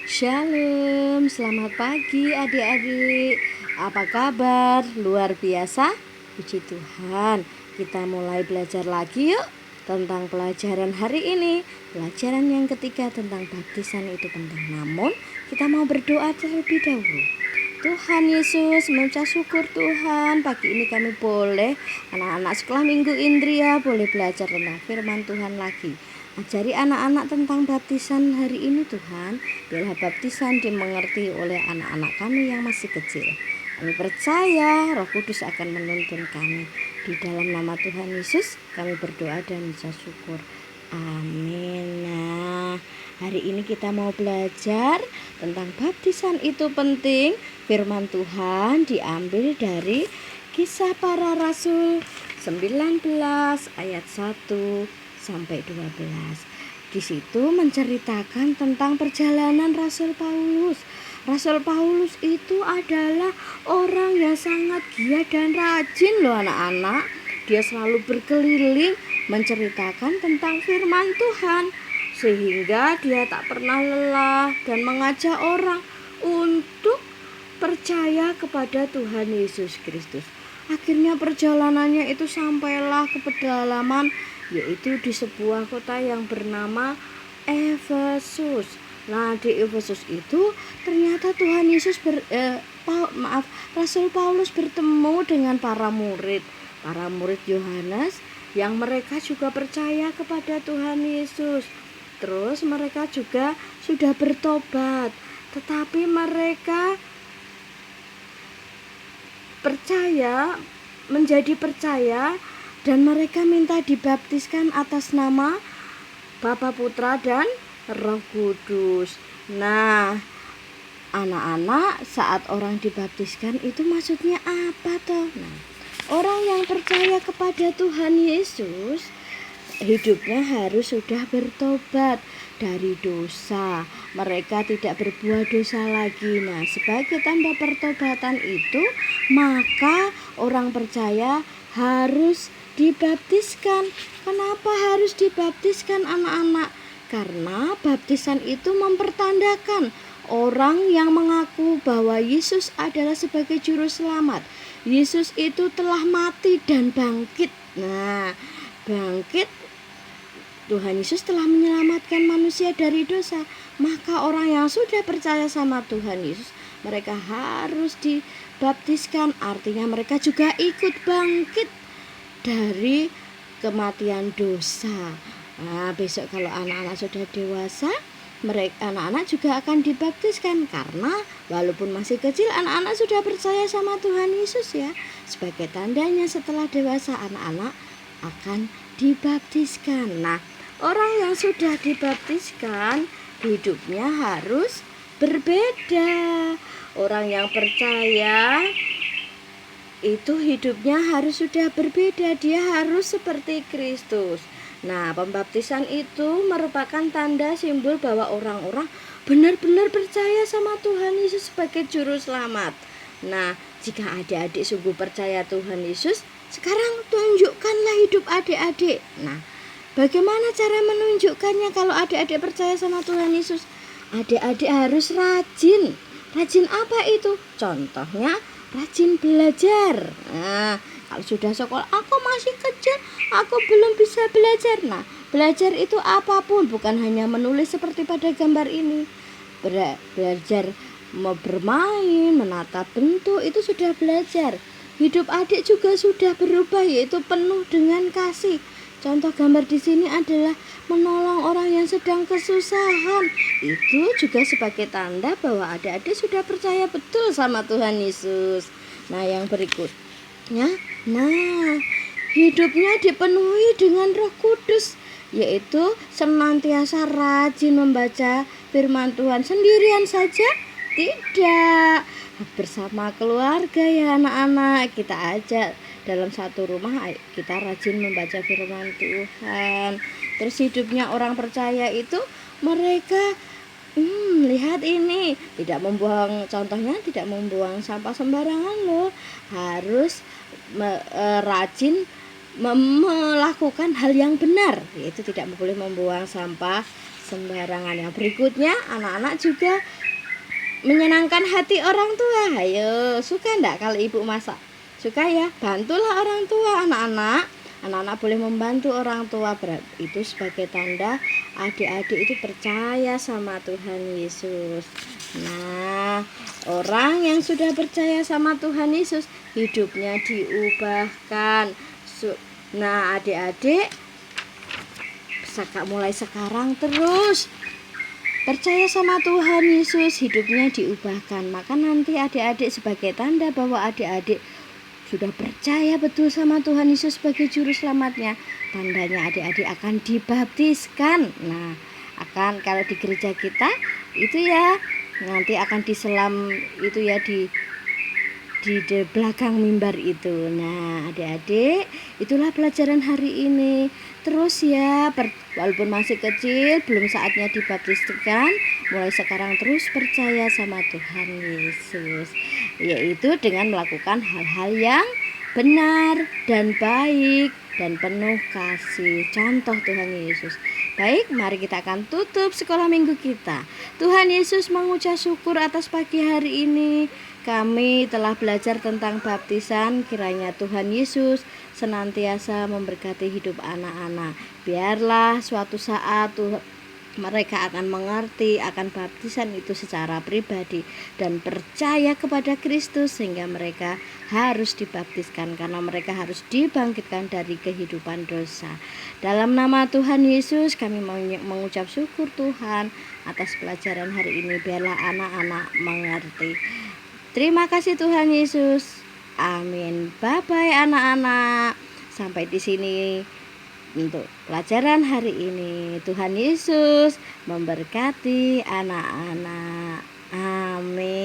Shalom, selamat pagi adik-adik. Apa kabar? Luar biasa? Puji Tuhan. Kita mulai belajar lagi yuk tentang pelajaran hari ini. Pelajaran yang ketiga tentang baptisan itu penting. Namun kita mau berdoa terlebih dahulu. Tuhan Yesus, mengucap syukur Tuhan. Pagi ini kami boleh anak-anak sekolah minggu Indria boleh belajar tentang firman Tuhan lagi. Ajari anak-anak tentang baptisan hari ini Tuhan. Biarlah baptisan dimengerti oleh anak-anak kami yang masih kecil. Kami percaya Roh Kudus akan menuntun kami. Di dalam nama Tuhan Yesus kami berdoa dan mengucap syukur. Amin. Nah, hari ini kita mau belajar tentang baptisan itu penting. Firman Tuhan diambil dari Kisah Para Rasul 19 ayat 1 sampai 12. Di situ menceritakan tentang perjalanan Rasul Paulus. Rasul Paulus itu adalah orang yang sangat giat dan rajin loh anak-anak. Dia selalu berkeliling menceritakan tentang firman Tuhan, sehingga dia tak pernah lelah dan mengajak orang untuk percaya kepada Tuhan Yesus Kristus. Akhirnya perjalanannya itu sampailah ke pedalaman, yaitu di sebuah kota yang bernama Efesus. Nah, di Efesus itu ternyata Tuhan Yesus Rasul Paulus bertemu dengan para murid Yohanes yang mereka juga percaya kepada Tuhan Yesus. Terus mereka juga sudah bertobat, tetapi mereka menjadi percaya dan mereka minta dibaptiskan atas nama Bapa, Putra, dan Roh Kudus. Nah, anak-anak, saat orang dibaptiskan itu maksudnya apa toh? Nah, orang yang percaya kepada Tuhan Yesus hidupnya harus sudah bertobat dari dosa. Mereka tidak berbuat dosa lagi. Nah, sebagai tanda pertobatan itu, maka orang percaya harus dibaptiskan. Kenapa harus dibaptiskan anak-anak? Karena baptisan itu mempertandakan orang yang mengaku bahwa Yesus adalah sebagai juru selamat. Yesus itu telah mati dan bangkit. Nah, bangkit, Tuhan Yesus telah menyelamatkan manusia dari dosa. Maka orang yang sudah percaya sama Tuhan Yesus, mereka harus dibaptiskan. Artinya mereka juga ikut bangkit dari kematian dosa. Nah, besok kalau anak-anak sudah dewasa, anak-anak juga akan dibaptiskan, karena walaupun masih kecil anak-anak sudah percaya sama Tuhan Yesus ya. Sebagai tandanya setelah dewasa anak-anak akan dibaptiskan. Nah, orang yang sudah dibaptiskan hidupnya harus berbeda. Orang yang percaya itu hidupnya harus sudah berbeda, dia harus seperti Kristus. Nah, pembaptisan itu merupakan tanda simbol bahwa orang-orang benar-benar percaya sama Tuhan Yesus sebagai juru selamat. Nah, jika adik-adik sungguh percaya Tuhan Yesus, sekarang tunjukkanlah hidup adik-adik. Nah, bagaimana cara menunjukkannya kalau adik-adik percaya sama Tuhan Yesus? Adik-adik harus rajin. Rajin apa itu? Contohnya rajin belajar. Nah, kalau sudah sekolah, aku masih kecil, aku belum bisa belajar. Nah, belajar itu apapun, bukan hanya menulis seperti pada gambar ini. Belajar mau bermain, menata bentuk, itu sudah belajar. Hidup adik juga sudah berubah, yaitu penuh dengan kasih. Contoh gambar di sini adalah menolong orang yang sedang kesusahan. Itu juga sebagai tanda bahwa adik-adik sudah percaya betul sama Tuhan Yesus. Nah, yang berikutnya, hidupnya dipenuhi dengan Roh Kudus, yaitu senantiasa rajin membaca firman Tuhan. Sendirian saja? Tidak. Bersama keluarga ya anak-anak, kita ajak dalam satu rumah, kita rajin membaca firman Tuhan. Terus hidupnya orang percaya itu mereka lihat ini, tidak membuang, contohnya tidak membuang sampah sembarangan loh. Harus rajin melakukan hal yang benar, yaitu tidak boleh membuang sampah sembarangan. Yang berikutnya, anak-anak juga menyenangkan hati orang tua. Ayo, suka enggak kalau ibu masak? Suka ya? Bantulah orang tua, anak-anak. Anak-anak boleh membantu orang tua. Itu sebagai tanda adik-adik itu percaya sama Tuhan Yesus. Nah, orang yang sudah percaya sama Tuhan Yesus, hidupnya diubahkan. Nah, adik-adik mulai sekarang terus percaya sama Tuhan Yesus, hidupnya diubahkan. Maka nanti adik-adik sebagai tanda bahwa adik-adik sudah percaya betul sama Tuhan Yesus sebagai juru selamatnya, tandanya adik-adik akan dibaptiskan. Nah, kalau di gereja kita itu ya nanti akan diselam itu ya di belakang mimbar itu. Nah, adik-adik, itulah pelajaran hari ini. Terus ya, walaupun masih kecil, belum saatnya dibaptiskan, mulai sekarang terus percaya sama Tuhan Yesus, yaitu dengan melakukan hal-hal yang benar dan baik dan penuh kasih, contoh Tuhan Yesus. Baik, mari kita akan tutup sekolah minggu kita. Tuhan Yesus mengucap syukur atas pagi hari ini. Kami telah belajar tentang baptisan. Kiranya Tuhan Yesus senantiasa memberkati hidup anak-anak. Biarlah suatu saat mereka akan mengerti akan baptisan itu secara pribadi dan percaya kepada Kristus, sehingga mereka harus dibaptiskan karena mereka harus dibangkitkan dari kehidupan dosa. Dalam nama Tuhan Yesus kami mengucap syukur Tuhan atas pelajaran hari ini. Biarlah anak-anak mengerti. Terima kasih Tuhan Yesus. Amin. Bye-bye anak-anak. Sampai di sini untuk pelajaran hari ini. Tuhan Yesus memberkati anak-anak. Amin.